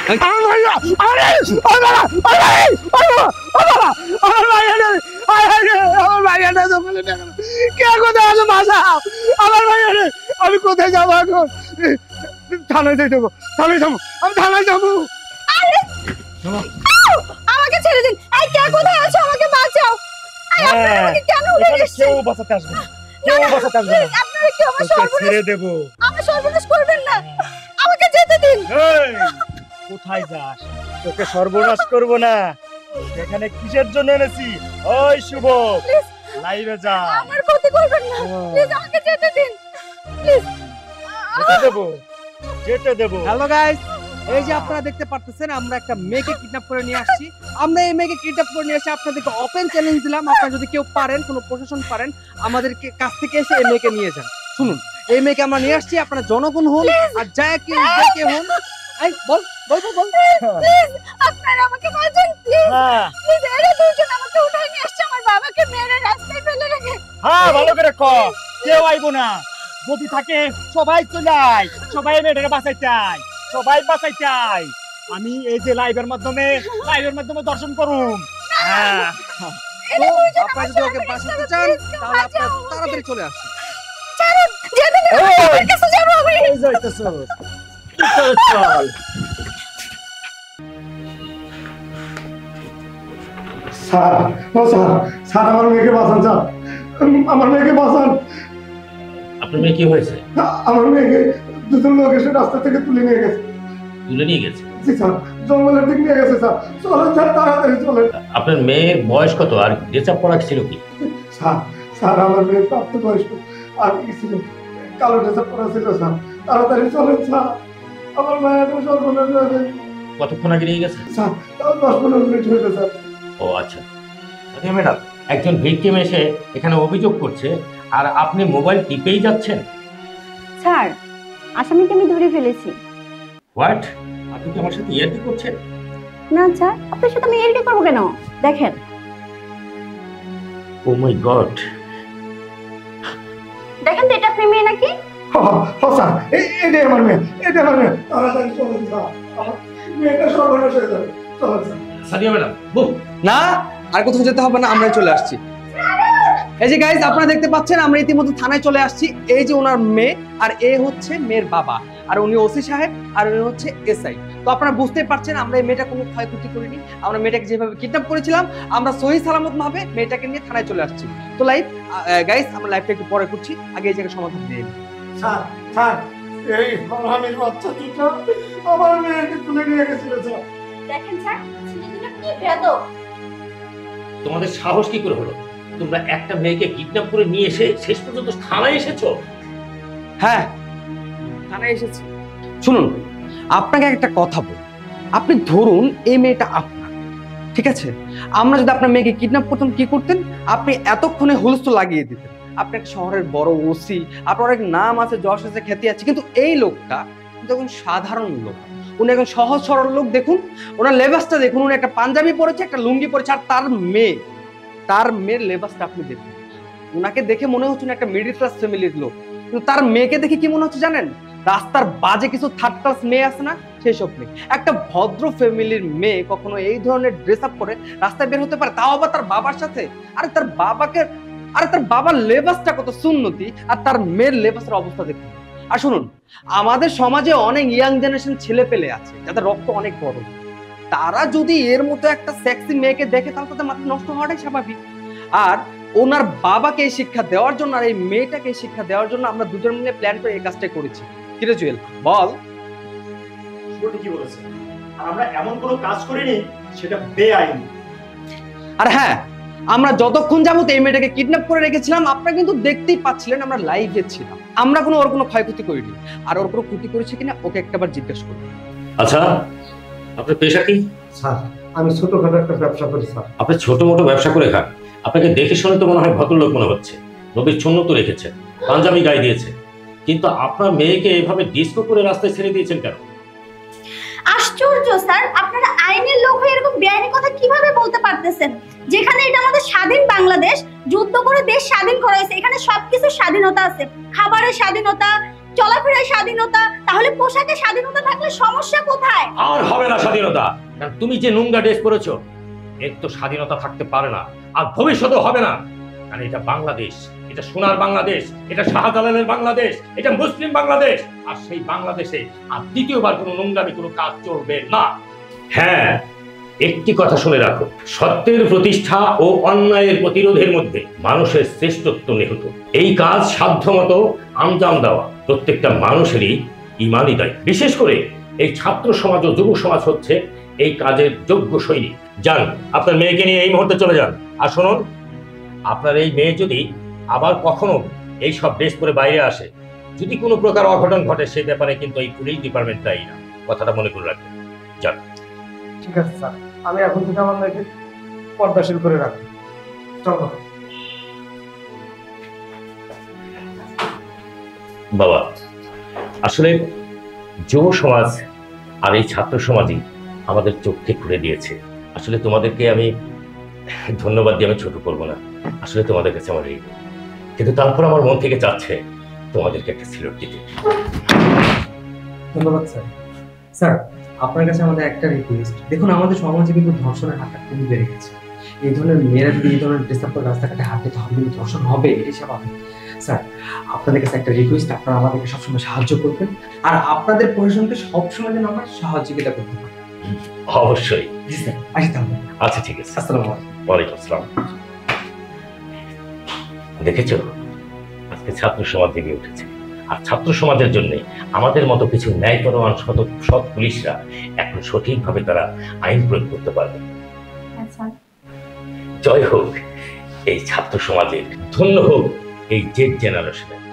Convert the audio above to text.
আমার ভাইয়া আরে আমার ভাইয়া তো বলে না কে কোথায় আছে মাসা আমার ভাইয়া আমি কোথায় যাবো এখন থানায় যাবো আমি থানায় যাবো আরে আমাকে ছেড়ে দিন এই কে কোথায় আছো আমাকে বাঁচাও আপনারা আমাকে কেন উঠে এসেছেন কেউ বাঁচাতে আসবে না কেউ বাঁচাতে আসবে না আপনারা কি আমার সর্বনাশ ছেড়ে দেবো আমার সর্বনাশ করবেন না আমাকে যেতে দিন এই কোথায় যাস তোকে সর্বনাশ করব না এখানে কিসের জন্য এনেছি ওই শুভ লাইভে যা আমার ক্ষতি করবেন না প্লিজ আমাকে যেতে দিন প্লিজ যেতে দেবো হ্যালো গাইস, এই যে আপনারা দেখতে পারতেছেন আমরা একটা মেয়েকে কিডন্যাপ করে নিয়ে আসছি। আমরা এই মেয়েকে কিডন্যাপ করে নিয়ে এসে আপনাদেরকে ওপেন চ্যালেঞ্জ দিলাম, আপনারা যদি কেউ পারেন, কোনো প্রশাসন পারেন, আমাদেরকে কাছ থেকে এসে এই মেয়েকে নিয়ে যান। শুনুন, এই মেয়েকে আমরা নিয়ে আসছি, আপনারা জনগণ হন আর যায় কে হন। এই বল বল বল বল প্লিজ আপনারা আমাকে বাঁচান প্লিজ প্লিজ এরা দুজন আমাকে উঠাই নিয়ে আসছে আমার বাবাকে মেরে রাস্তায় ফেলে রেখে হ্যাঁ ভালো করে ক কেউ আইবো না যদি থাকে সবাই চলে আয় সবাই মেয়েটাকে বাঁচাইতে আয় সবাই বাঁচাইতে আয় আমি এই যে লাইভের মাধ্যমে দর্শন করুম হ্যাঁ এরা দুজন আপনারা যদি ওকে বাঁচাতে চান তাহলে আপনারা তাড়াতাড়ি চলে আসুন। ছাড়ুন যেতে দিন আমার কাছে যাবো আমি এই যাইতেছো চল স্যার ও স্যার স্যার আমার মেয়েকে বাঁচান স্যার আমার মেয়েকে বাঁচান আপনার মেয়ে কি হয়েছে? আমার মেয়েকে দুজন লোক এসে রাস্তা থেকে তুলে নিয়ে গেছে তুলে নিয়ে গেছে? জি স্যার জঙ্গলের দিক নিয়ে গেছে স্যার চলেন স্যার তাড়াতাড়ি চলেন আপনার মেয়ের বয়স কত আর ড্রেসআপ করা ছিল কি? স্যার স্যার আমার মেয়ে প্রাপ্তবয়স্ক আর কি ছিল কালো ড্রেসআপ করা ছিল স্যার তাড়াতাড়ি চলেন স্যার আমার মায়ের সর্বনাশ হয়েছে কতক্ষণ আগে নিয়ে গেছে? স্যার তাও 10-15 মিনিট হয়েছে স্যার ও আচ্ছা ম্যাডাম, একজন ভিকটিম এসে এখানে অভিযোগ করছে আর আপনি মোবাইল টিপেই যাচ্ছেন। স্যার আসামিকে আমি ধরে ফেলেছি। হোয়াট? আপনি কি আমার সাথে ইয়ার্কি করছেন? না স্যার আপনার সাথে আমি এরকম করবো কেন দেখেন ও মাই গড, দেখেন তো এটা আপনার মেয়ে নাকি স্যার এটাই আমার মেয়ে তাড়াতাড়ি চলেন স্যার আমার মেয়েটা সর্বনাশ হয়ে যাবে চলেন স্যার সাদিয়া ম্যাডাম বুক। না, আর কোথাও যেতে হবে না, আমরাই চলে আসছি। এই যে গাইস, আপনারা দেখতে পাচ্ছেন আমরা ইতিমধ্যে থানায় চলে আসছি। এই যে ওনার মেয়ে আর এ হচ্ছে মেয়ের বাবা, আর উনি ওসি সাহেব আর উনি হচ্ছে এসআই। তো আপনারা বুঝতেই পারছেন আমরা এই মেয়েটা কোনো ক্ষয়ক্ষতি করিনি। আমরা মেয়েটাকে যেভাবে কিডন্যাপ করেছিলাম আমরা সহি সালামত ভাবে মেয়েটাকে নিয়ে থানায় চলে আসছি। তো গাইস আমরা লাইভটা একটু পরে করছি, আগে এই জায়গায় সমাধান দিয়ে নিই। স্যার স্যার এই হারামির বাচ্চা দুটো আমার মেয়েকে তুলে নিয়ে গেছিল স্যার দেখেন স্যার ছেলেগুলো কি বেয়াদব তোমাদের সাহস কি করে হলো? তোমরা একটা মেয়েকে কিডন্যাপ করে নিয়ে এসে শেষ পর্যন্ত থানায় এসেছো? হ্যাঁ, থানায় এসেছি। শুনুন, আপনাকে একটা কথা বল, আপনি ধরুন এই মেয়েটা আপনার, ঠিক আছে? আমরা যদি আপনার মেয়েকে কিডন্যাপ করতাম কি করতেন? আপনি এতক্ষণে হুলস্থুল লাগিয়ে দিতেন। আপনি একটা শহরের বড় ওসি, আপনার অনেক নাম আছে, যশ আছে, খ্যাতি আছে, কিন্তু এই লোকটা কিন্তু একজন সাধারণ লোক। উনি একজন সহজ সরল লোক। দেখুন ওনার লেবাসটা দেখুন, উনি একটা পাঞ্জাবি পরেছে, একটা লুঙ্গি পরেছে, আর তার মেয়ের লেবাসটা আপনি দেখুন। ওনাকে দেখে মনে হচ্ছে না একটা মিডল ক্লাস ফ্যামিলির লোক, কিন্তু তার মেয়েকে দেখে কি মনে হচ্ছে জানেন? রাস্তার বাজে কিছু থার্ড ক্লাস মেয়ে আছে না, সেই সব মেয়ে। একটা ভদ্র ফ্যামিলির মেয়ে কখনো এই ধরনের ড্রেস আপ করে রাস্তায় বের হতে পারে, তাও আবার তার বাবার সাথে? আরে তার বাবার লেবাসটা কত সুন্নতি, আর তার মেয়ের লেবাসের অবস্থা দেখুন। আর শুনুন, আমাদের সমাজে অনেক ইয়াং জেনারেশন ছেলে পেলে আছে যাদের রক্ত অনেক গরম। তারা যদি এর মতো একটা সেক্সি মেয়েকে দেখে তাহলে তাদের মাথা নষ্ট হওয়াটাই স্বাভাবিক। আর ওনার বাবাকে এই শিক্ষা দেওয়ার জন্য আর এই মেয়েটাকে এই শিক্ষা দেওয়ার জন্য আমরা দুজন মিলে প্ল্যান করে এই কাজটাই করেছি। কিরে জুয়েল বল। কি বলেছে আর আমরা এমন কোনো কাজ করিনি সেটা বেআইনি। আর হ্যাঁ, আমরা যতক্ষণ যাবত এই মেয়েটাকে কিডন্যাপ করে রেখেছিলাম আপনারা কিন্তু দেখতেই পাচ্ছিলেন আমরা লাইভে ছিলাম। আমরা ওর কোনো ক্ষয়ক্ষতি করিনি, আর ওর কোনো ক্ষতি করেছে কিনা ওকে একটাবার জিজ্ঞেস করুন। আচ্ছা, আপনার পেশা কি? স্যার আমি ছোটখাটো একটা ব্যবসা করি স্যার। আপনি ছোট মোটো ব্যবসা করে খান। আপনাকে দেখে শুনে তো মনে হয় ভদ্রলোক মনে হচ্ছে। নবীর ছন্ন তো রেখেছে, পাঞ্জাবি গায়ে দিয়েছে, কিন্তু আপনার মেয়েকে এভাবে ডিস্কো করে রাস্তায় ছেড়ে দিয়েছেন কেন? আশ্চর্য স্যার, আপনারা আইনের লোক হয়ে এরকম বেআইনি কথা কিভাবে বলতে পারতেছেন? যেখানে এটা আমাদের স্বাধীন বাংলাদেশ, যুদ্ধ করে দেশ স্বাধীন করা হয়েছে, এখানে সবকিছু স্বাধীনতা আছে। খাবারের স্বাধীনতা, চলাফেরার স্বাধীনতা, তাহলে পোশাকের স্বাধীনতা থাকলে সমস্যা কোথায়? আর হবে না স্বাধীনতা, কারণ তুমি যে নোংরা ড্রেস পরেছো এর তো স্বাধীনতা থাকতে পারে না, আর ভবিষ্যতেও হবে না। কারণ এটা বাংলাদেশ, এটা সোনার বাংলাদেশ, এটা শাহজালালের বাংলাদেশ, এটা মুসলিম বাংলাদেশ। আর সেই বাংলাদেশে আর দ্বিতীয়বার কোনো নোংরামি কোনো কাজ চলবে না। হ্যাঁ, একটি কথা শুনে রাখো, সত্যের প্রতিষ্ঠা ও অন্যায়ের প্রতিরোধের মধ্যে মানুষের শ্রেষ্ঠত্ব নিহিত। এই কাজ সাধ্যমতো আঞ্জাম দেওয়া প্রত্যেকটা মানুষেরই ইমানই দায়ী। বিশেষ করে এই ছাত্র সমাজ ও যুব সমাজ হচ্ছে এই কাজের যোগ্য সৈনিক। যান, আপনার মেয়েকে নিয়ে এই মুহূর্তে চলে যান। আর শুনুন, আপনার এই মেয়ে যদি আবার কখনো এই সব ড্রেস পরে বাইরে আসে, যদি কোনো প্রকার অঘটন ঘটে, সেই ব্যাপারে কিন্তু এই পুলিশ ডিপার্টমেন্ট দায়ী না। কথাটা মনে করে রাখবেন। যান। ঠিক আছে স্যার, আমি এখন থেকে আমার মেয়েকে পর্দাশীল করে রাখবো। চলো। বাবা, আসলে যুব সমাজ আর এই ছাত্র সমাজই আমাদের চোখকে খুলে দিয়েছে। আসলে তোমাদেরকে আমি ধন্যবাদ দিয়ে আমি ছোট করবো না, আসলে তোমাদের কাছে আমার ঋণ। কিন্তু তারপর আমার মন থেকে চাচ্ছে তোমাদেরকে একটা সিলেট দিতে। ধন্যবাদ স্যার। স্যার, আপনার কাছে আমাদের একটা রিকোয়েস্ট, দেখুন আমাদের সমাজে কিন্তু ধর্ষণের হারটা খুবই বেড়ে গেছে। এই ধরনের মেয়েরা যদি এই ধরনের ড্রেস আপ করে রাস্তাঘাটে হাঁটতে, তাহলে কিন্তু ধর্ষণ হবে, এটাই স্বাভাবিক। স্যার, আপনাদের কাছে একটা রিকোয়েস্ট, আপনারা আমাদেরকে সবসময় সাহায্য করবেন, আর আপনাদের প্রশাসনকে সবসময় যেন আমরা সহযোগিতা করতে পারি। অবশ্যই। জি স্যার, আসি তাহলে। আচ্ছা, ঠিক আছে। আসসালামু আলাইকুম। ওয়ালাইকুম আসসালাম। দেখেছো, আজকে ছাত্র সমাজ জেগে উঠেছে, আর ছাত্র সমাজের জন্য আমাদের মতো কিছু ন্যায়পরায়ণ সৎ পুলিশরা এখন সঠিকভাবে তারা আইন প্রয়োগ করতে পারবে। আচ্ছা, জয় হোক এই ছাত্র সমাজের, ধন্য হোক এই জেড জেনারেশনের।